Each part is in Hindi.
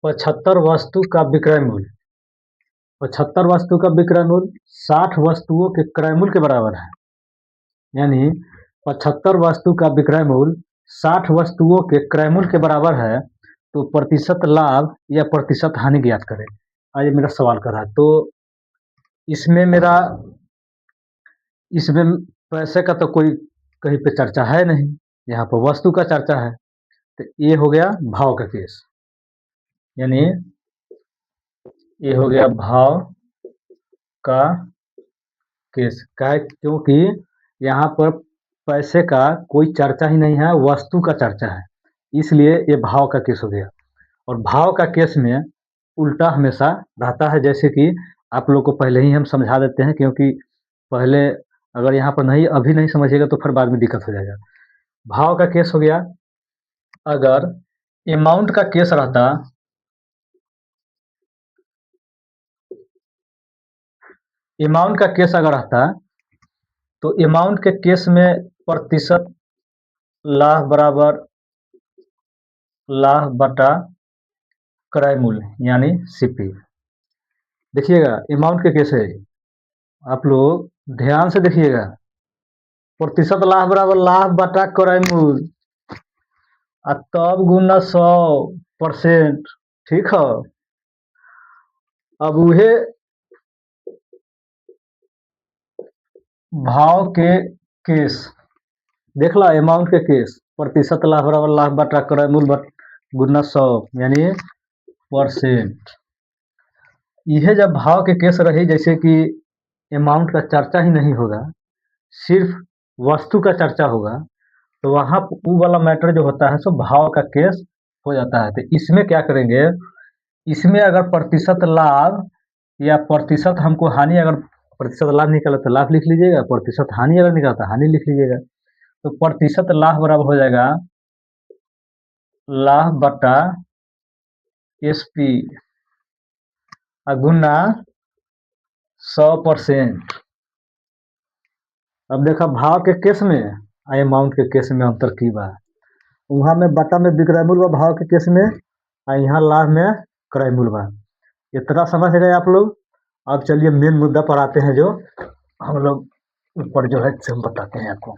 75 वस्तु का विक्रय मूल्य 75 वस्तु का विक्रय मूल्य 60 वस्तुओं के क्रय मूल्य के बराबर है। यानी 75 वस्तु का विक्रय मूल्य 60 वस्तुओं के क्रय मूल्य के बराबर है, तो प्रतिशत लाभ या प्रतिशत हानि ज्ञात करें। आज मेरा सवाल कर रहा है, तो इसमें पैसे का तो कोई कहीं पे चर्चा है नहीं, यहाँ पर वस्तु का चर्चा है। तो ये हो गया भाव का केस, यानी ये हो गया भाव का केस। क्योंकि यहाँ पर पैसे का कोई चर्चा ही नहीं है, वस्तु का चर्चा है, इसलिए ये भाव का केस हो गया। और भाव का केस में उल्टा हमेशा रहता है, जैसे कि आप लोग को पहले ही हम समझा देते हैं, क्योंकि पहले अगर यहाँ पर अभी नहीं समझिएगा तो फिर बाद में दिक्कत हो जाएगा। भाव का केस हो गया, अगर अमाउंट का केस रहता, अमाउंट का केस अगर रहता तो अमाउंट के केस में प्रतिशत लाभ बराबर लाभ बटा क्रय मूल्य यानी सीपी। देखिएगा अमाउंट के केस है, आप लोग ध्यान से देखिएगा, प्रतिशत लाभ बराबर लाभ बटा क्रय मूल्य तब गुना 100%। ठीक है, अब उहे भाव के केस देख ला, अमाउंट के केस प्रतिशत लाभ बराबर लाभ बटा क्रय मूल्य गुना 100 यानी %। यह जब भाव के केस रही, जैसे कि अमाउंट का चर्चा ही नहीं होगा, सिर्फ वस्तु का चर्चा होगा, तो वहाँ वो वाला मैटर जो होता है सो भाव का केस हो जाता है। तो इसमें क्या करेंगे, इसमें अगर प्रतिशत लाभ या प्रतिशत हमको हानि, अगर प्रतिशत लाभ निकाला तो लाभ लिख लीजिएगा, प्रतिशत हानि अगर निकाला तो हानि लिख लीजिएगा। तो प्रतिशत लाभ बराबर हो जाएगा लाभ बटा एसपी गुना 100%। अब देखा भाव के केस में अमाउंट के केस में अंतर की बा, वहाँ में बटा में विक्रय मूल्य बा भाव के केस में, यहाँ लाभ में क्रय मूल्य बा। इतना समझ गए आप लोग। अब चलिए मेन मुद्दा पर आते हैं, जो हम लोग ऊपर जो है हम बताते हैं आपको।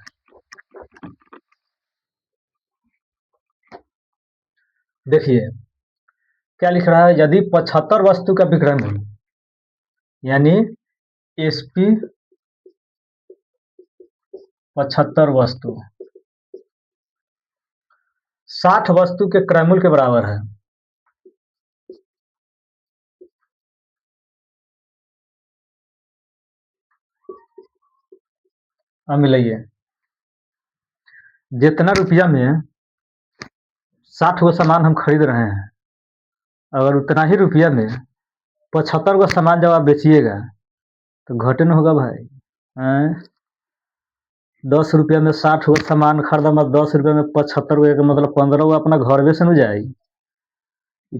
देखिए क्या लिख रहा है, यदि 75 वस्तु का विक्रय मूल्य यानी एसपी 75 वस्तु 60 वस्तु के क्रय मूल्य के बराबर है, अब मिलाइए जितना रुपया में 60 गो सामान हम खरीद रहे हैं, अगर उतना ही रुपया में 75 गो सामान जब आप बेचिएगा तो घटे न होगा भाई। 10 रुपया में 60 गो सामान खरीदा, मतलब 10 रुपया में 75 गो का मतलब 15 गो अपना घर में से न जाए,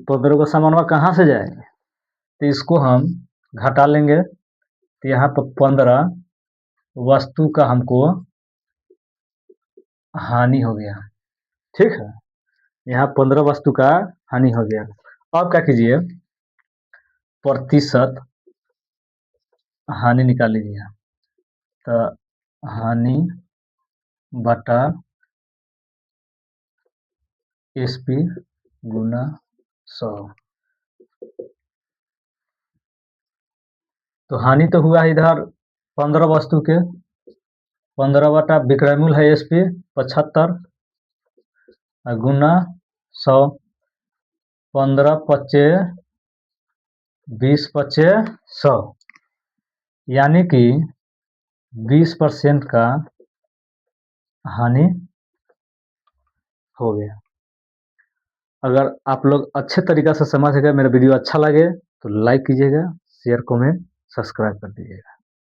15 गो सामान कहाँ से जाए, तो इसको हम घटा लेंगे। तो यहाँ पर 15 वस्तु का हमको हानि हो गया। ठीक है, यहाँ 15 वस्तु का हानि हो गया। अब क्या कीजिए, प्रतिशत हानि निकाल लीजिए, तो हानि बटा एसपी गुना 100। तो हानि तो हुआ इधर 15 वस्तु के, 15 बटा विक्रय मूल्य है एसपी 75 गुना 100, 15 पच्चे 20 पच्चे 100, यानी कि 20% का हानि हो गया। अगर आप लोग अच्छे तरीक़ा से समझ गए, मेरा वीडियो अच्छा लगे तो लाइक कीजिएगा, शेयर कमेंट सब्सक्राइब कर दीजिएगा।